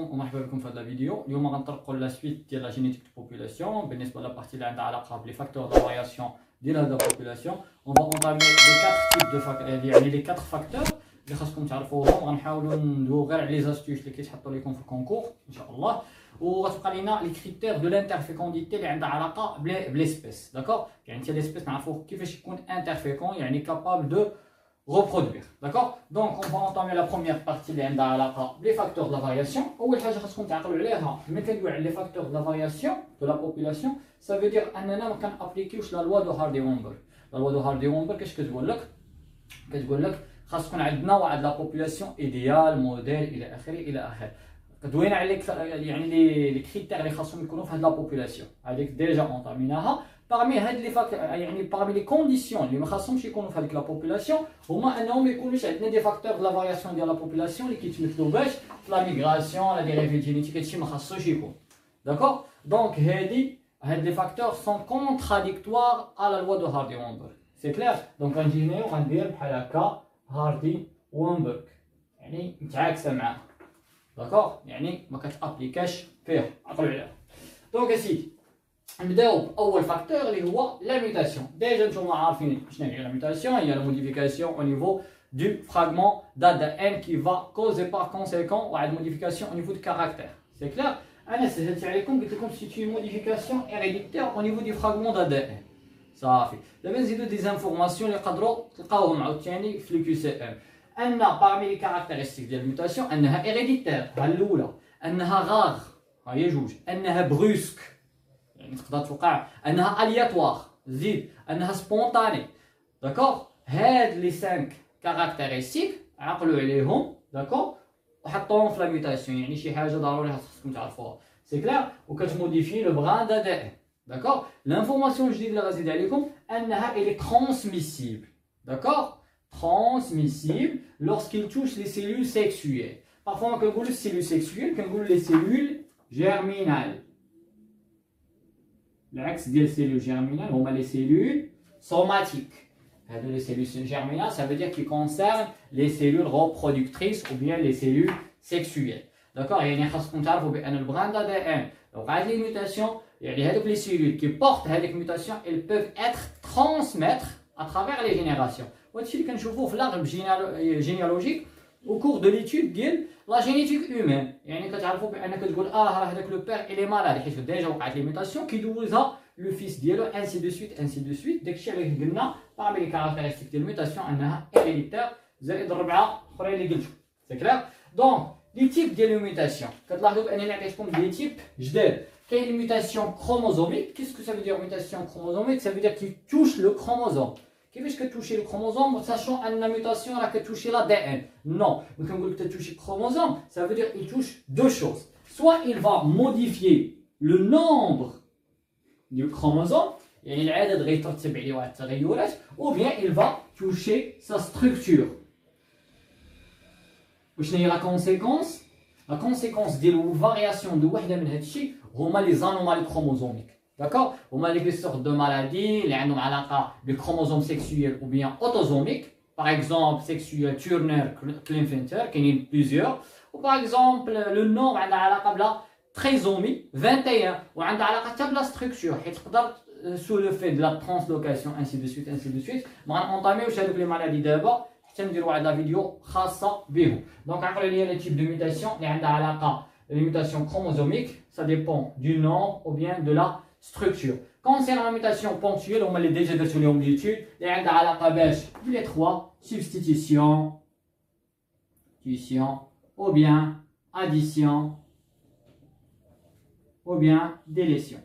عليكم ومرحبا بكم في هذا الفيديو. اليوم غنطرقوا لا سويت ديال لا جينيتيك دو بوبولاسيون بالنسبه للبارتي اللي عندها علاقه بلي فاكتور دو فارياسيون ديال هذا البوبولاسيون. اون فا اونطامي لي 4 تيب دو فاكتور، يعني لي 4 فاكتور اللي خاصكم تعرفوهم. غنحاولوا ندويو غير على لي زاستيوش اللي كيتحطوا لكم في الكونكور ان شاء الله. وغتبقى لينا لي كريتير دو لانترفيكونديتي اللي عندها علاقه بليسبيس. داكور، يعني حتى ليسبيس نعرفوا كيفاش يكون انترفيكون، يعني كابابل دو reproduire. D'accord? Donc on va entamer la première partie اللي عندها علاقه بلي فاكتور دو لا فارياسيون. اول حاجه خاصكم تعقلوا عليها ملي كندويو على لي فاكتور دو لا فارياسيون دو لا بوبولاسيون، سا فو دير اننا ما كنابليكيوش لا لوا دو هاردي-وومبر. لا لوا دو هاردي-وومبر كاش كتقول لك؟ كتقول لك خاص تكون عندنا واحد لا بوبولاسيون ايديال موديل الى اخره الى اخره. دوينا على يعني لي كريتير اللي خاصهم يكونوا في هاد لا بوبولاسيون، هذيك ديجا اونطاميناها. باغمي هاد لي فاكتور، يعني باغمي لي كونديسيون اللي ما خاصهمش يكونوا في هذيك لا بوبولاسيون هما انهم ما يكونوش عندنا دي فاكتور دو لا فارياسيون ديال لا بوبولاسيون اللي كيتمثلوا باش في لا ميغراسيون لا ديريفي جينيتيك. هادشي ما خاصوش يكون. داكور، دونك هاد لي فاكتور سون كونتراديكتوار على لا لوا دو هاردي-وومبر. سي كلير؟ دونك غنجي هنايا وغندير بحال هكا هاردي-وومبر، يعني متعاكسه معاها. داكور، يعني ما كتابليكاش فيها، عقلوا عليها. دونك اسيدي نبداو باول فاكتور اللي هو لا ميوتاسيون. ديجا نتوما عارفين شنو هي لا ميوتاسيون، هي لا موديفيكاسيون او نيفو دو فراغمون d'ADN qui va causer par conséquent واحد موديفيكاسيون au niveau du caractère. C'est clair؟ انا سهلت عليكم قلت لكم سي une modification héréditaire au niveau du fragment d'ADN. صافي، دابا نزيدو دي زانفورماسيون اللي يقدروا تلقاوهم عاوتاني في لو QCM. ان باغمي لي كاركتيرستيك ديال الميوتاسيون انها هيريديتير، ها الاولى، انها غاغ، ها هي جوج، انها بروسك يعني تقدر توقع، انها الياتوار، زيد انها سبونطاني. داكور، هاد لي 5 كاركتيرستيك عقلوا عليهم. داكور، وحطوهم في لا ميوتاسيون، يعني شي حاجه ضروري خاصكم تعرفوها. سي كلير، وكتموديفي لو بران دادان. داكور، لانفورماسيون جديده اللي غنزيد عليكم انها الي ترانسميسيبل. داكور، transmissible lorsqu'il touche les cellules sexuelles. Parfois on peut les cellules sexuelles, on les cellules germinales. L'axe des cellules germinales, on a les cellules somatiques. Les cellules germinales, ça veut dire qu'ils concernent les cellules reproductrices ou bien les cellules sexuelles. D'accord? Il y a une brand d'ADN. Donc, avec les mutations, les cellules qui portent les mutations, elles peuvent être transmettre à travers les générations. وهادشي اللي كنشوفوه في l'arbre généalogique au cours de l'étude ديال لا جينيتيك هيومان. يعني كتعرفوا بانك تقول راه هذاك لو بير الي مالاد حيت ديجا وقعت لي ميوتاسيون كيدوزها لو فيس ديالو انسي دو سويت انسي دو سويت. داكشي اللي قلنا باغمي لي كاركتيرستيك ديال الميوتاسيون انها هيريديتير زائد 4 اخرين اللي قلتو. سي كلير؟ دونك لي تيب ديال الميوتاسيون كتلاحظوا بانني عطيتكم دي تيب جداد. كاين الميوتاسيون كروموزوميك. كيسكو سا فو دير ميوتاسيون كروموزوميك؟ سا فو دير كي توش لو كروموزوم. كيفاش كتوشي الكروموزوم ساشون ان لا ميوتاسيون راه كتوشي لا دي ان؟ نو، ملي كنقول لك تتوشي الكروموزوم سا فو دير il touche deux choses. soit il va modifier le nombre du chromosome، يعني العدد غيترتب عليه واحد التغيرات، ou bien il va toucher sa structure. وشنو هي لا كونسيكونس؟ لا كونسيكونس ديال الفارياسيون دو وحده من هادشي هما لي زانومالي كروموزوميك. D'accord? On a des sortes de maladies, les chromosomes sexuels ou bien autosomiques. Par exemple, sexuel Turner-Klinefelter, qui y en a plusieurs. Ou par exemple, le nombre a la trisomie 21. Ou a la structure. Et sous le fait de la translocation, ainsi de suite, ainsi de suite. On va entamer les maladies d'abord. Je vais vous la vidéo khassa bihou. Donc, il y a les types de mutations. Les mutations chromosomiques, ça dépend du nombre ou bien de la structure. Concernant la mutation ponctuelle, on l'a déjà vu en étude. Il y a les 3 substitution, ou bien addition, ou bien délétion.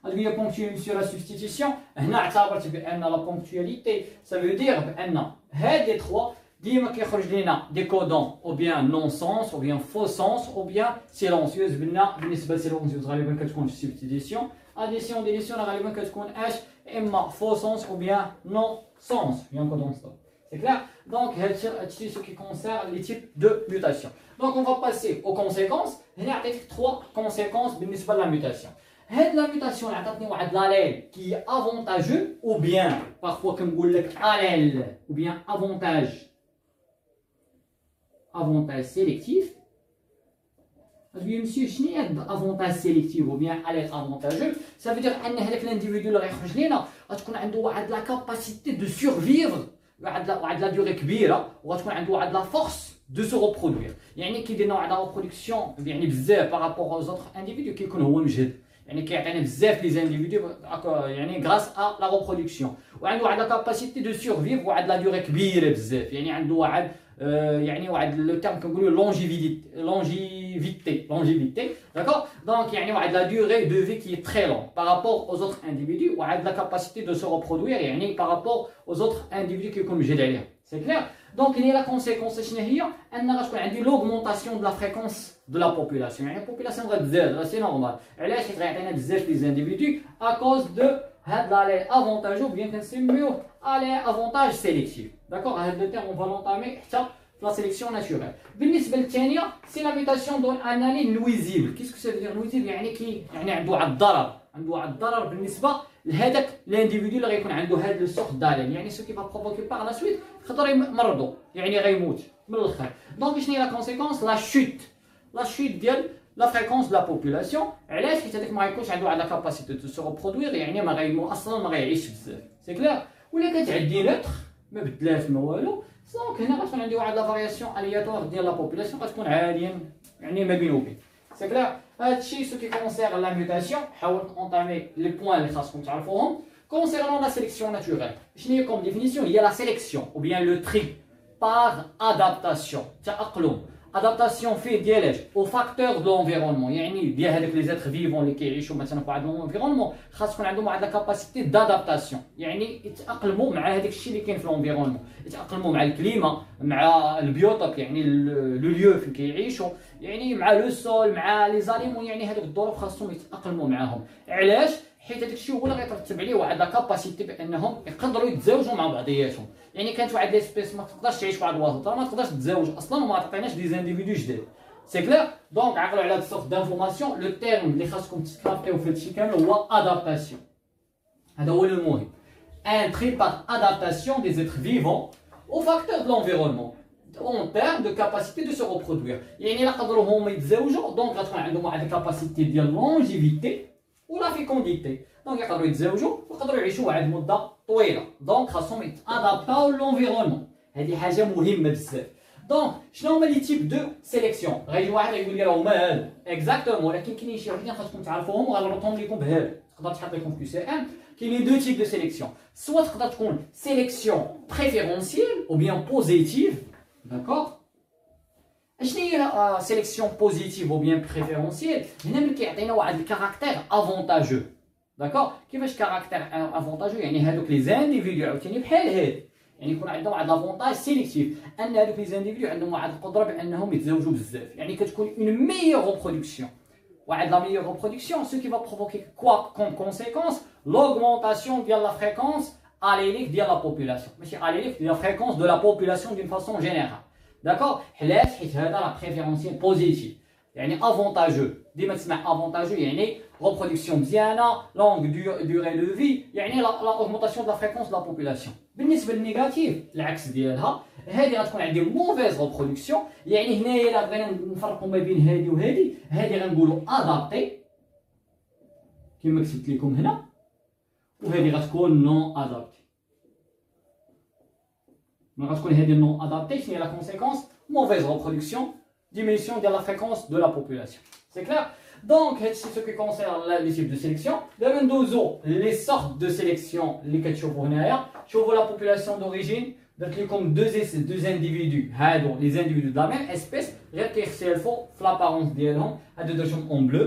Alors, il y a ponctuelle sur la substitution. La ponctualité, ça veut dire que les 3 ديما كيخرج لنا دي كودون او بيان نون سونس او بيان فو سونس او بيان سيلونسيوز. بالنسبه لسيلونسيوز غالبا كتكون في سبستيسيون. اديسيون ديليسيون غالبا كتكون اش اما فو سونس او بيان نون سونس بيان كودون ستوب. سي كلير؟ دونك هادشي سو كي كونسيرن لي تيب دو ميوتاسيون. دونك اون فا باسي او كونسيكونس. هنا عطيتك 3 كونسيكونس بالنسبه لا ميوتاسيون. هاد لا ميوتاسيون عطاتني واحد لاليل كي افونتاجو او بيان بارفوا كنقول لك اليل او بيان افونتاج avantage sélectif. Monsieur, je n'ai pas avantage sélectif ou bien alerte avantageux. Ça veut dire que l'individu a la capacité de survivre à la durée كبيرة وغتكون la force de se reproduire. يعني كيدير نوع de reproduction يعني بزاف par rapport aux autres individus كيكون هو مجهد. يعني كيعطينا بزاف les individus يعني grâce à la reproduction. وعنده واحد la capacité de survivre وواحد la durée كبيرة بزاف. يعني عنده واحد يعني واحد لو تيرم كنقولوا longévité, d'accord? Donc يعني واحد la durée de vie qui est très longue par rapport aux autres individus وواحد la capacité de se reproduire يعني par rapport aux autres individus كيكون مجهد عليهم. C'est clair? Donc il y a la conséquence شنو هي؟ ان غتكون عندي l'augmentation de la fréquence de la population. يعني la population غتزاد سي نورمال. علاش؟ حيت غيعطينا بزاف les individus à cause de هاد l'alerte avantageux ou bien كنسميوه alerte avantage sélectif. D'accord? هاد le terme on va l'entamer حتى la sélection naturelle. بالنسبه للثانيه سي لا ميوتاسيون دون ان الي نويزيبل. كيسكو سا فيدير نويزيبل؟ يعني عنده واحد الضرر بالنسبه لهذاك الانديفيدو اللي غيكون عنده هذا لو سورت دالين. يعني سو كي با بروفوكي باغ لا سويت يقدر يمرضو يعني غيموت من الاخر. دونك شنو هي لا كونسيكونس؟ لا شوت ديال لا فريكونس دو لا بوبولاسيون. علاش؟ حيت هذاك ما غيكونش عنده واحد لا كاباسيتي دو سو ريبرودوير يعني ما غيمو اصلا ما غيعيش بزاف. سي كلير؟ ولا كتعدي نوتر ما بدلاش ما والو. دونك هنا غتكون عندي واحد لا فارياسيون الياتوار ديال لا بوبولاسيون غتكون عاليا يعني ما بين وبين. سي كلير؟ هادشي سو كي كونسير لا ميوتاسيون. حاولت اونطامي لي بوين اللي خاصكم تعرفوهم. كونسيرون لا سيليكسيون ناتوريل شنو هي كوم ديفينيسيون؟ هي لا سيليكسيون او بيان لو تري باغ ادابتاسيون تاقلم. ادابتاسيون فيه ديال او فاكتور دو لونفيرونمون يعني ديال هذوك لي زيتر فيفون اللي كيعيشوا مثلا في واحد لونفيرونمون خاص تكون عندهم واحد لا كاباسيتي دادابتاسيون يعني يتاقلموا مع هذاك الشيء اللي كاين في لونفيرونمون. يتاقلموا مع الكليما مع البيوتوب يعني لو ليو فين كيعيشوا يعني مع لو سول مع لي زاليمون يعني هذوك الظروف خاصهم يتاقلموا معاهم. علاش؟ حيت هذاك الشيء هو اللي غيترتب عليه واحد لا كاباسيتي بانهم يقدروا يتزاوجوا مع بعضياتهم. يعني كانت واحد ليسبيس ما تقدرش تعيش في واحد الوسط راه ما تقدرش تتزاوج اصلا وما تعطيناش دي زانديفيدو جداد. سي كلير؟ دونك عقلوا على هاد السورت دانفورماسيون. لو تيرم اللي خاصكم تكرافيو في هادشي كامل هو ادابتاسيون. هذا هو المهم. ان تري باغ ادابتاسيون دي زيتر فيفون او فاكتور دو لونفيرونمون اون تيرم دو كاباسيتي دو سو ريبرودوير. يعني الا قدروا هما يتزاوجوا دونك غتكون عندهم واحد الكاباسيتي ديال لونجيفيتي ولا فيكونديتي. دونك يقدروا يتزاوجوا ويقدروا يعيشوا واحد المده طويله. دونك خاصهم يتادابتاو لونفيرونمون. هذه حاجه مهمه بزاف. دونك شنو هما لي تيب دو سيليكسيون؟ غيجي واحد يقول لي راه هما هادو اكزاكتومون ولكن كاينين شي وحدين خاصكم تعرفوهم وغنربطهم لكم بهادو. تقدر تحط لكم في سي ام. كاينين دو تيب دو سيليكسيون. سوا تقدر تكون سيليكسيون بريفيرونسيال او بيان بوزيتيف. داكوغ؟ شنو هي سيليكسيون بوزيتيف او بيان بريفيرونسيال؟ هنا ملي كيعطينا واحد الكاركتير افونتاجو. داكوغ؟ كيفاش كاركتير افونتاجو؟ يعني هادوك لي زانديفيدو عاوتاني بحال هاد يعني يكون عندهم واحد لافونتاج سيليكتيف ان هادوك لي زانديفيدو عندهم واحد القدره بانهم يتزاوجوا بزاف. يعني كتكون اون ميور ريبرودكسيون. واحد لا ميور ريبرودكسيون سو كي فا بروفوكي كوا كوم كونسيكونس l'augmentation ديال لا فريكونس اليليك ديال لا بوبولاسيون. ماشي اليليك ديال لا فريكونس دو لا بوبولاسيون دون فاسون جينيرال. داكوغ؟ علاش؟ حيت هذا لا بريفيرونسيال بوزيتيف يعني افونتاجو. ديما تسمع افونتاجو يعني reproduction مزيانه longue durée de vie يعني لا augmentation de la fréquence de la population. بالنسبه للنيجاتيف العكس ديالها هذه غتكون عندي موفيز reproduction يعني هنايا الا بغينا نفرقوا ما بين هذه وهذه هذه غنقولوا ادابتي كما كتبت لكم هنا وهذه غتكون نون ادابتي. ما غتكون هذه نون ادابتي شنو هي لا كونسيكونس؟ موفيز reproduction diminution de la fréquence de la population. C'est clair? Donc, c'est ce qui concerne les types de sélection. Demain, les sortes de sélection, les quatre la population d'origine, comme deux individus, les individus de la même espèce, l'apparence en bleu,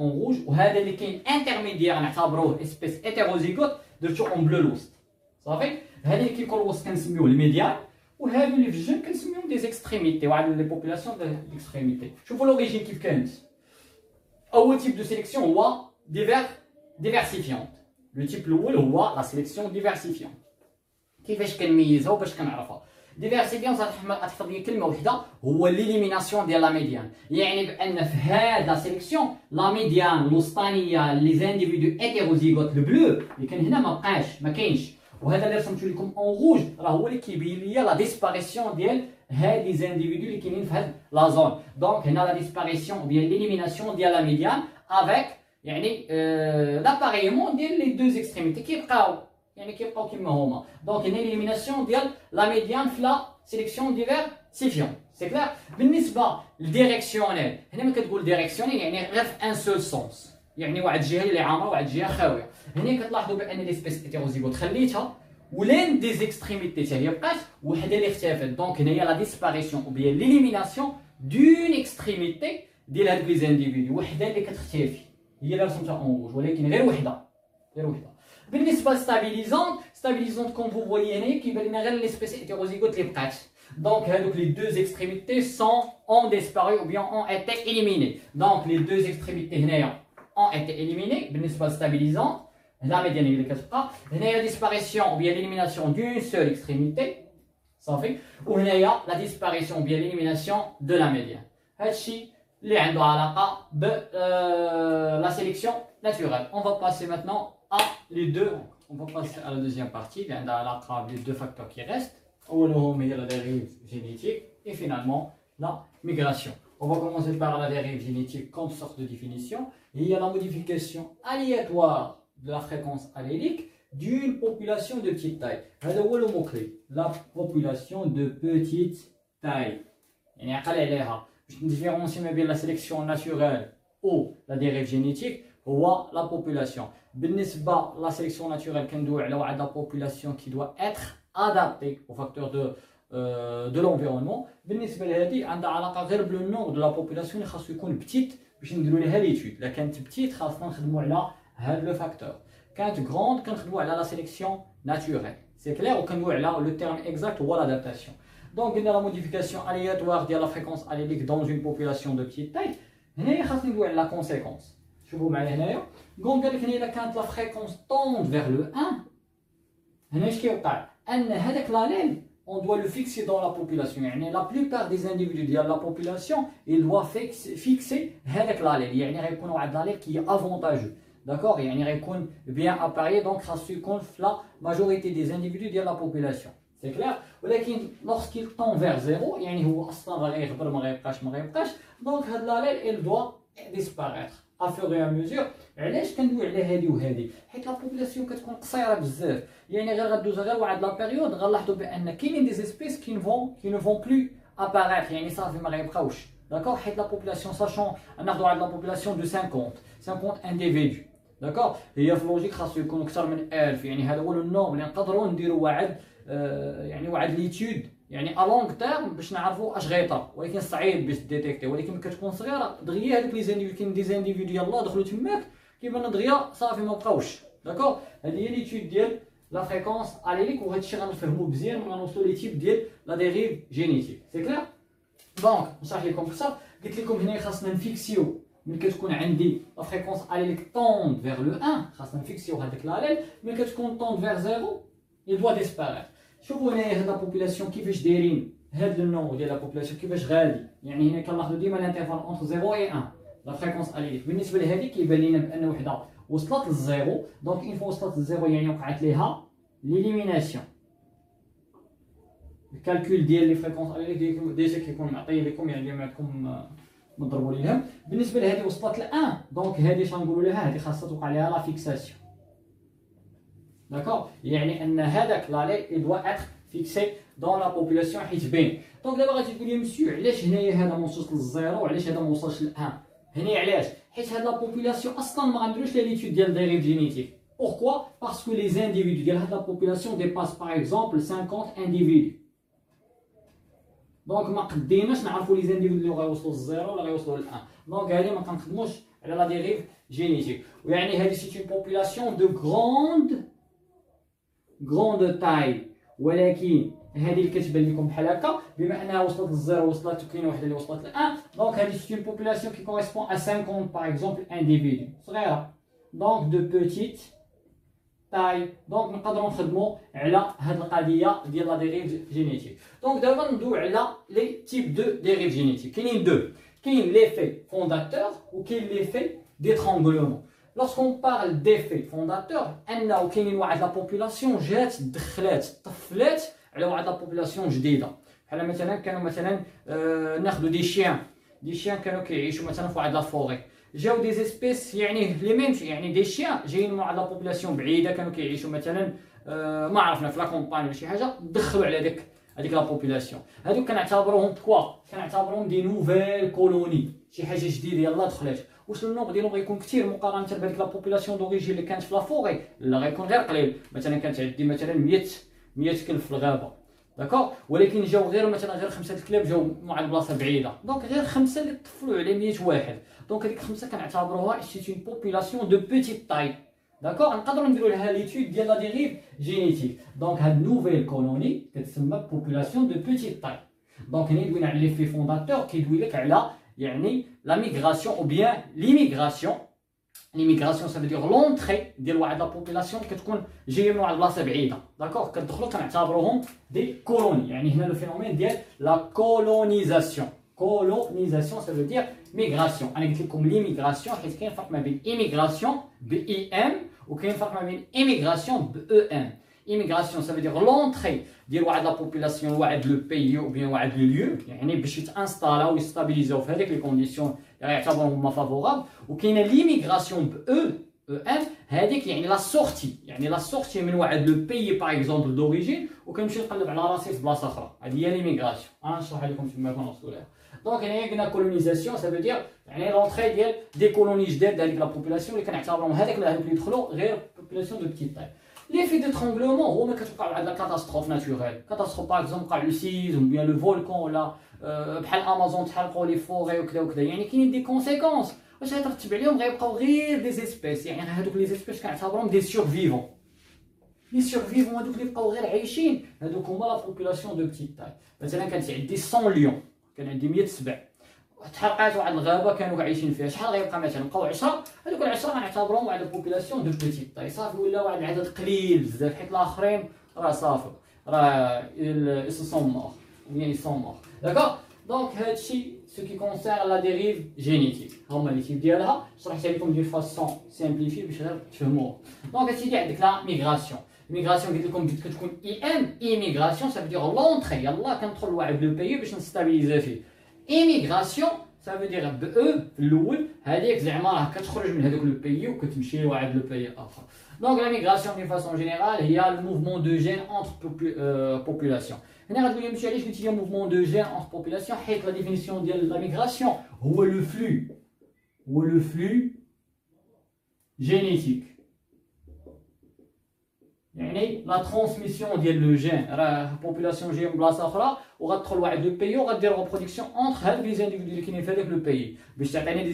en rouge, ou les intermédiaires, espèce hétérozygote, en bleu l'ost. Ça fait? Les médias. وهادو اللي في الجنب كنسميهم دي زيكستريميتي وعاد لي بوبولاسيون ديكستريميتي. شوفوا لوريجين كيف كانت. اول تيب دو سيليكسيون هو ديفيرسيفيونت. لو تيب الاول هو لا سيليكسيون ديفيرسيفيونت. كيفاش كنميزها وباش كنعرفها؟ ديفيرسيفيونت غتحفظ لي كلمه وحده هو ليليميناسيون ديال لا ميديان. يعني بان في هاد لا سيليكسيون لا ميديان الوسطانيه لي زانديفيدو هيتيروزيغوت البلو اللي كان هنا ما بقاش ما كاينش. وهذا اللي رسمت لكم اون روج راه هو اللي كيبين لي لا ديسباريسيون ديال هاد لي زانديفيدو اللي كاينين في هاد لا زون. دونك هنا لا ديسباريسيون ديال ليليميناسيون ديال لا ميديان افيك يعني لاباريمون ديال لي دو اكستريميتي كيبقاو كيما هما. دونك هنا ليليميناسيون ديال لا ميديان في لا سيليكسيون ديفيرسيفيون. سي كلير. بالنسبه للديريكسيونيل هنا ما كتقول ديريكسيونيل يعني غير في ان سول سونس، يعني واحد الجهه اللي عامره وواحد الجهه خاويه. هنا كتلاحظوا بان ليسبيس هيتيروزيغوت خليتها ولين دي زيكستريميتي حتى هي بقات وحده اللي اختفت. دونك هنايا لا ديسباريسيون او بيان ليليميناسيون دون اكستريميتي ديال هاد لي زانديفيدو، وحده اللي كتختفي هي اللي رسمتها اون روج، ولكن غير وحده. بالنسبه ستابيليزونت كوم فو فويي هنايا كيبان لنا غير ليسبيس هيتيروزيغوت اللي بقات. Donc, les deux extrémités ont disparu ou bien ont été éliminées. Donc, les deux extrémités ont été éliminées. بالنسبة stabilisante, la médiane اللي كتبقى. هنايا disparition ou bien l'élimination d'une seule extrémité. صافي. وهنايا la disparition ou bien l'élimination de la médiane. هادشي اللي عنده علاقة ب la sélection naturelle. On va passer maintenant à les deux. On va passer à la deuxième partie. اللي عندها علاقة les deux facteurs qui restent. La dérive génétique et finalement la migration. On va commencer par la dérive génétique comme sorte de définition. Il y a la modification aléatoire de la fréquence allélique d'une population de petite taille. La population de petite taille. Je différencie bien la sélection naturelle ou la dérive génétique ou la population. La sélection naturelle, la population qui doit être adapté aux facteurs de l'environnement. بالنسبه لهذه عندها علاقه غير بالنوع de la population اللي خاصو يكون بتيت باش نديروا ليها ليتود. الا كانت بتيت خاصنا نخدموا على هذا لو فاكتور. كانت غروند كنخدموا على لا سيليكسيون ناتوريل. سي كلير. وكنقولوا على لو تيرم اكزاكت هو لادابتاسيون. دونك قلنا لا موديفيكاسيون الياتوار ديال لا فريكونس اليليك دون اون بوبولاسيون دو بتيت تاي. هنايا خاصني نقول على لا كونسيكونس. شوفوا معايا هنايا قال لك هنا الا كانت لا فريكونس طوند فيغ لو 1 هنا اش كيوقع ان هذاك لاليل on doit le fixer dans la population. يعني la plupart des individus de la population ils doivent fixer هذاك لاليل. يعني غيكون واحد لاليل كي افونتاجو. داكوغ. يعني غيكون بيان اباري. دونك خاصو يكون في لا ماجوريتي دي انديفيدو ديال لا بوبولاسيون. سي كلير. ولكن لوغسكيل طون فيغ زيرو يعني هو اصلا غيغبر ما غيبقاش. دونك هاد لاليل il doit disparaître à fur et à mesure. علاش كندوي على هادي وهادي؟ حيت لا بوبولاسيون كتكون قصيره بزاف. يعني غير غدوز غير واحد لا بيريود غنلاحظوا بان كاينين دي سبيس كي نو فون بلو اباريتر. يعني صافي ما غيبقاوش. داكوغ. حيت لا بوبولاسيون ساشون ناخذوا واحد لا بوبولاسيون دو 50 انديفيدو. داكوغ. هي في اللوجيك خاصو يكون اكثر من 1000. يعني هذا هو النورم اللي نقدروا نديروا واحد يعني واحد ليتود يعني ا لونغ تيرم باش نعرفوا اش غيطرا. ولكن صعيب باش ديتيكتي. ولكن ملي كتكون صغيره دغيا هذوك لي زانديفيدو كاين دي زانديفيدو يلاه دخلوا تماك كيبان دغيا صافي ما بقاوش. داكوغ. هذه هي ليتود ديال لا فريكونس اليليك. وهذا الشيء غنفهموا مزيان ملي غنوصلوا لي تيب ديال لا ديريف جينيتيك. سي كلير. دونك نشرح لكم اكثر. قلت لكم هنا خاصنا نفيكسيو ملي كتكون عندي لا فريكونس اليليك طوند فيغ لو 1 خاصنا نفيكسيو هذاك لاليل. ملي كتكون طوند فيغ زيرو il doit disparaître. شوفوا هنايا هاد لا بوبولاسيون كيفاش دايرين هاد النوع ديال لا بوبولاسيون كيفاش غادي. يعني هنا كنلاحظوا ديما الانترفال اونتر 0 و 1 لا فريكونس اليليك. بالنسبه لهذه كيبان لنا بان وحده وصلت للزيرو. دونك اون فوا وصلت للزيرو يعني وقعت ليها ليليميناسيون. الكالكول ديال لي فريكونس اليليك ديجا كيكون معطي لكم يعني ما عندكم نضربوا ليهم. بالنسبه لهذه وصلت ل 1 دونك هذه اش غنقولوا لها؟ هذه خاصها توقع ليها لا فيكساسيون. داكوغ. يعني ان هذاك لاليل il doit être fixé dans la population حيت باين. دونك دابا غادي تقول لي مسيو علاش هنايا هذا ما وصلش للزيرو وعلاش هذا ما وصلش ل 1؟ هنا علاش؟ حيت هاد لا بوبولاسيون اصلا ما غنديروش لي ليتود ديال ديريف جينيتيك. Pourquoi? Parce que les individus ديال هاد لا بوبولاسيون dépassent par exemple 50 individus. دونك ما قديناش نعرفوا لي زانديفيدو اللي غيوصلوا للزيرو ولا غيوصلوا ل 1. دونك هذه ما كنخدموش على لا ديريف جينيتيك. ويعني هذه سي اون بوبولاسيون دو غروند تاي. ولكن هذه اللي كتبان لكم بحال هكا بما انها وصلت للزيرو وصلت وكاينه وحده اللي وصلت ل 1. دونك هذه سي اون بوبولاسيون كي كوريسبون ا 50 باغ اكزومبل انديفيدو صغيره. دونك دو بوتيت تاي. دونك نقدروا نخدموا على هذه القضيه ديال لا ديريف جينيتيك. دونك دابا ندوي على لي تيب دو ديريف جينيتيك. كاينين دو. كاين ليفي فونداتور وكاين ليفي ديترانغلومون. Lorsqu'on parle d'effet fondateur, انه كاينين واحد لا بوبولاسيون جات دخلات طفلات على واحد لا بوبولاسيون جديده. بحال مثلا كانوا مثلا ناخذوا دي شيان كانوا كيعيشوا مثلا في واحد لا فوري، جاو دي زيسبيس يعني لي ميم، يعني دي شيان جايين من واحد لا بوبولاسيون بعيده كانوا كيعيشوا مثلا ما عرفنا في لا كومباني ولا شي حاجه، دخلوا على هذيك لا بوبولاسيون. هذوك كنعتبروهم كوا، كنعتبروهم دي نوفيل كولوني، شي حاجه جديده يلاه دخلات. واش النومبر ديالهم غيكون كثير مقارنه بهذيك لا بوبولاسيون دوريجين اللي كانت في لا فوري؟ لا، غيكون غير قليل، مثلا كانت عندي مثلا 100 كلب في الغابه، داكوغ، ولكن جاو غير مثلا غير 5 الكلاب جاو من واحد البلاصه بعيده، دونك غير 5 اللي طفلوا على 100 واحد، دونك هذيك 5 كنعتبروها سي اون بوبولاسيون دو بوتيت تاي، داكوغ. نقدروا نديروا لها ليتود ديال لا ديريف جينيتيك. دونك هاد نوفيل كولوني كتسمى بوبولاسيون دو بوتيت تاي. دونك هنا يدوينا على لي في فونداتور، كيدوي لك على يعني لا ميغراسيون او بيان ليميغراسيون. ليميغراسيون سا فيدير لونطري ديال واحد لا بوبولاسيون كتكون جايه من واحد البلاصه بعيده، داكوغ، كتدخلوا كنعتبروهم دي كولوني. يعني هنا لو فينومين ديال لا كولونيزاسيون. كولونيزاسيون سا فيدير ميغراسيون. انا قلت لكم ليميغراسيون حيت كاين فرق ما بين ايميغراسيون ب اي ام وكاين فرق ما بين ايميغراسيون ب او ام. ايميغراسيون سا فيدير لونطري ديال واحد لا بوبولاسيون لواحد لو بيي او بيان واحد لو ليو، يعني باش يتانستالاو ويستابيليزاو في هذيك لي كونديسيون يعتبروهم هما فافورابل. وكاينه ليميغراسيون ب او ام، هذيك يعني لا سورتي، يعني لا سورتي من واحد لو بيي باغ اكزومبل دوريجين وكنمشي نقلب على راسي في بلاصه اخرى، هذه هي ليميغراسيون. نشرح لكم تما كنوصلوا لها. دونك هنايا قلنا كولونيزاسيون سا فو دير يعني لونطري ديال دي كولوني جداد هذيك لا بوبولاسيون اللي كنعتبروهم هذاك اللي يدخلوا غير بوبولاسيون دو بتيت تاي. ليفي ديترونغلومون هو ملي كتوقع واحد لا كاتاستروف ناتوريل، كاتاستروف باغ اكزومبل وقع لو سيزم بيان لو فولكان ولا بحال امازون تحرقوا لي فوري وكذا وكذا، يعني كاينين دي كونسيكونس واش غيترتب عليهم، غيبقاو غير دي زيسبيس، يعني هذوك لي زيسبيس كنعتبرهم دي سورفيفون. لي سورفيفون هذوك اللي بقاو غير عايشين هذوك هما لا بوبولاسيون دو بتيت تاي. مثلا كانت عندي 100 ليون، كان عندي 100 سبع، تحرقات واحد الغابه كانوا عايشين فيها، شحال غيبقى مثلا؟ بقاو 10، هذوك ال10 غنعتبروهم واحد البوبولاسيون دو بوتيت تاي، صافي ولا واحد العدد قليل بزاف، حيت الاخرين راه صافي راه ils se sont morts ou bien ils sont morts, d'accord. دونك هادشي سو كي كونسير لا ديريف جينيتيك هما لي تيب ديالها، شرحتها لكم ديال فاسون سامبليفي باش غير تفهموها. دونك هادشي عندك لا ميغراسيون. الميغراسيون قلت لكم كتكون اي ام، ايميغراسيون سا فيدير لونطري، يلاه كندخل لواحد لو بيي باش نستابيليزا فيه. ايميغراسيون سا فيدير ب او في الاول، هذيك زعما راه كتخرج من هذاك لو بيي وكتمشي لواحد لو بيي اخر. دونك لا ميغراسيون دي فاسون جينيرال هي الموفمون دو جين انتر بوبولاسيون. هنا غتقول لي ماشي علاش قلت لي موفمون دو جين انتر بوبولاسيون، حيت لا ديفينيسيون ديال لا ميغراسيون هو لو فلو جينيتيك، يعني لا ترانسميسيون ديال لو جين، راه بوبولاسيون جايه من بلاصه اخرى وغتدخل لواحد لو بيي وغدير ريبرودكسيون اونتر هاد لي زانديفيدو اللي كاينين في هذاك لو بيي باش تعطيني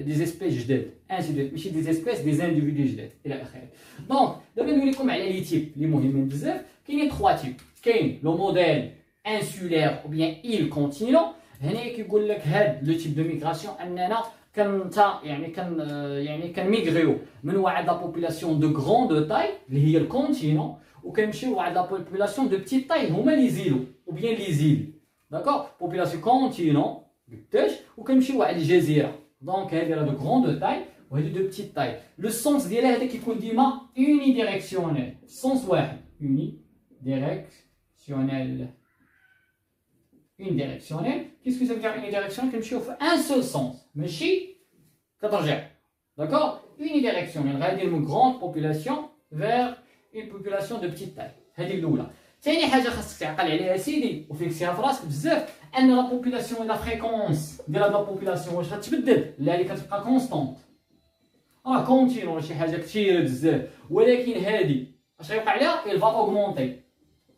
دي زيسبيس جداد، انسي دو ماشي دي زيسبيس دي زانديفيدو جداد الى اخره. دونك دابا نقول لكم على لي تيب اللي مهمين بزاف. كاينين 3 تيب، كاين لو موديل انسولير او بيان ايل كونتينون. هنا كيقول لك هاد لو تيب دو ميغراسيون اننا كنميغريو من واحد لا بوبولاسيون دو غروند تاي اللي هي الكونتينون، وكنمشيو لواحد لا بوبولاسيون دو بتيت تاي هما لي زيلو او بيان لي زيل، داكوغ. بوبولاسيون كونتينون قداش وكنمشيو لواحد الجزيره، دونك هادي راه دو غروند تاي وهادي دو بتيت تاي. لو سونس ديالها هذا كيكون ديما اوني ديريكسيونيل، سونس واحد اوني ديريكسيونيل. une directionnelle. Qu'est-ce que ça veut dire unidirectionnelle? كنمشيو في un seul sens ماشي كترجع، d'accord. unidirectionnelle غادي من grande population vers une population de petite taille. هذه الاولى. ثاني حاجه خاصك تعقل عليها سيدي وفيكسيها في راسك بزاف، ان لا بوبولاسيون لا فريكونس ديال هاد لا بوبولاسيون واش غتبدل؟ لا، اللي كتبقى كونستونت، راه كونتينو شي حاجه كثيره بزاف، ولكن هذه اش غيوقع لها؟ il va augmenter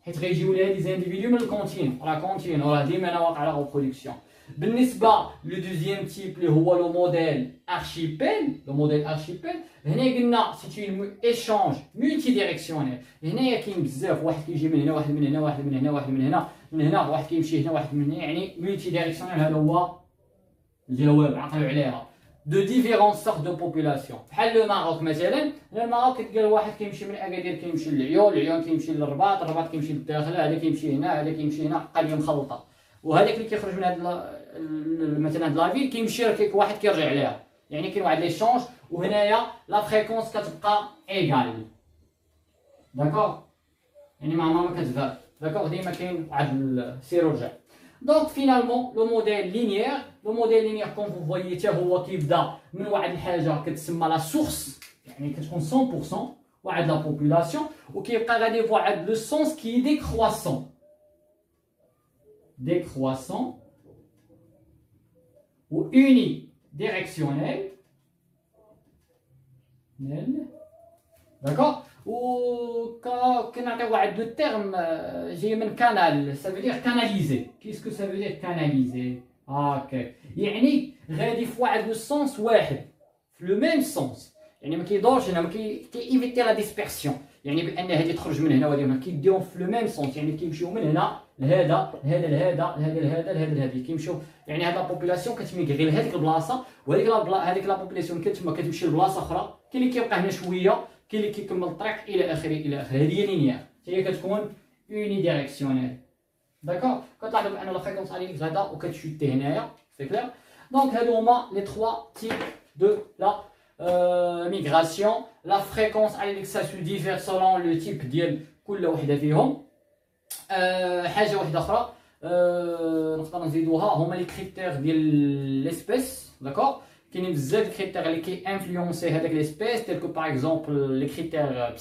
حيت غيجيو لها دي زانديفيديو من الكونتينو، راه كونتينو راه ديما واقع لا ريبرودكسيون. بالنسبه لو دوزيام تيب اللي هو لو موديل ارشيبيل، هنا قلنا سيتي اون ايشانج مولتي ديريكسيونيل. هنايا كاين بزاف، واحد كيجي من هنا، واحد من هنا، واحد من هنا، واحد من هنا، من هنا، واحد كيمشي هنا، واحد من هنا، يعني مولتي ديريكسيونيل. هذا هو الجواب عطيو عليها. de différentes sortes de population. بحال لو ماروك مثلا، الماروك كتلقى واحد كيمشي من اكادير كيمشي للعيون، العيون كيمشي للرباط، الرباط كيمشي للداخل، هذا كيمشي هنا، هذا كيمشي هنا، قضيه مخلطه. وهذاك اللي كيخرج من هاد مثلا هاد لافيل كيمشي واحد كيرجع ليها، يعني كاين واحد لي شونج. وهنايا لا فريكونس كتبقى ايغال، داكوغ، يعني ما كتزهر، داكوغ، ديما كاين واحد السير ورجع. Donc finalement le modèle linéaire comme vous voyez حتى هو كيبدا من واحد الحاجه كتسمى لا سورس يعني كتكون 100% واحد لا بوبولاسيون وكيبقى غادي فواحد لو سونس كي décroissant ou unidirectionnel. D'accord. Ou quand on a deux termes, j'ai un canal, ça veut dire canaliser. Qu'est-ce que ça veut dire canaliser? Ok. يعني غادي في واحد لو سونس واحد في لو ميم سونس يعني ما كيدورش هنا ما كييفيتي لا ديسبيرسيون يعني بان هذه تخرج من هنا وهذه كيديهم في لو ميم سونس يعني كيمشيو من هنا لهذا لهذا لهذا لهذا لهذا لهذا لهذه كيمشيو يعني هاد لا بوبولاسيون كتميغري لهذيك البلاصه وهذيك هذيك لا بوبولاسيون كتمشي لبلاصه اخرى كاين اللي كيبقى هنا شويه كاين اللي كيكمل الطريق الى اخره الى اخره. هذه هي لينيير هي كتكون اوني ديريكسيونيل. داكور. كتلاحظوا بان لا فريكونس عليك غادا وكتشوتي هنايا سي كلير. دونك هادو هما لي 3 تيب دو لا migration. La fréquence عليك ça se diffère selon le type ديال كل وحده فيهم. حاجه واحده اخرى نقدر نزيدوها هما لي كريتير ديال ليسبيس. داكور. كاينين بزاف د كريتير اللي كي انفلونسي هذاك ليسبيس تيل كو باغ اكزومبل لي كريتير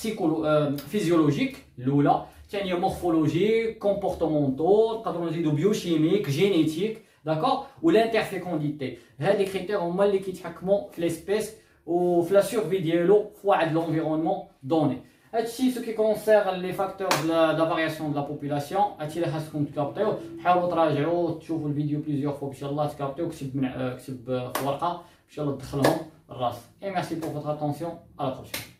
فيزيولوجيك الاولى ثانيه مورفولوجيك كومبورتمونتال نقدروا نزيدو بيوشيميك جينيتيك. داكور. والانترفيكونديتي هاد لي كريتير هما اللي كيتحكموا في ليسبيس وفي لا سيرفي ديالو في واحد لونفيرونمون دوني. هادشي سو كي كونسير لي فاكتور د لا فارياسيون د لا بوبولاسيون هادشي اللي خاصكم تكابطيو. حاولوا تراجعوا تشوفوا الفيديو بليزيور فوا ان شاء الله تكابطيو كتب في ورقه ان شاء الله تدخلهم الراس. اي ميرسي بور فوتر اتونسيون. على لا بروشين.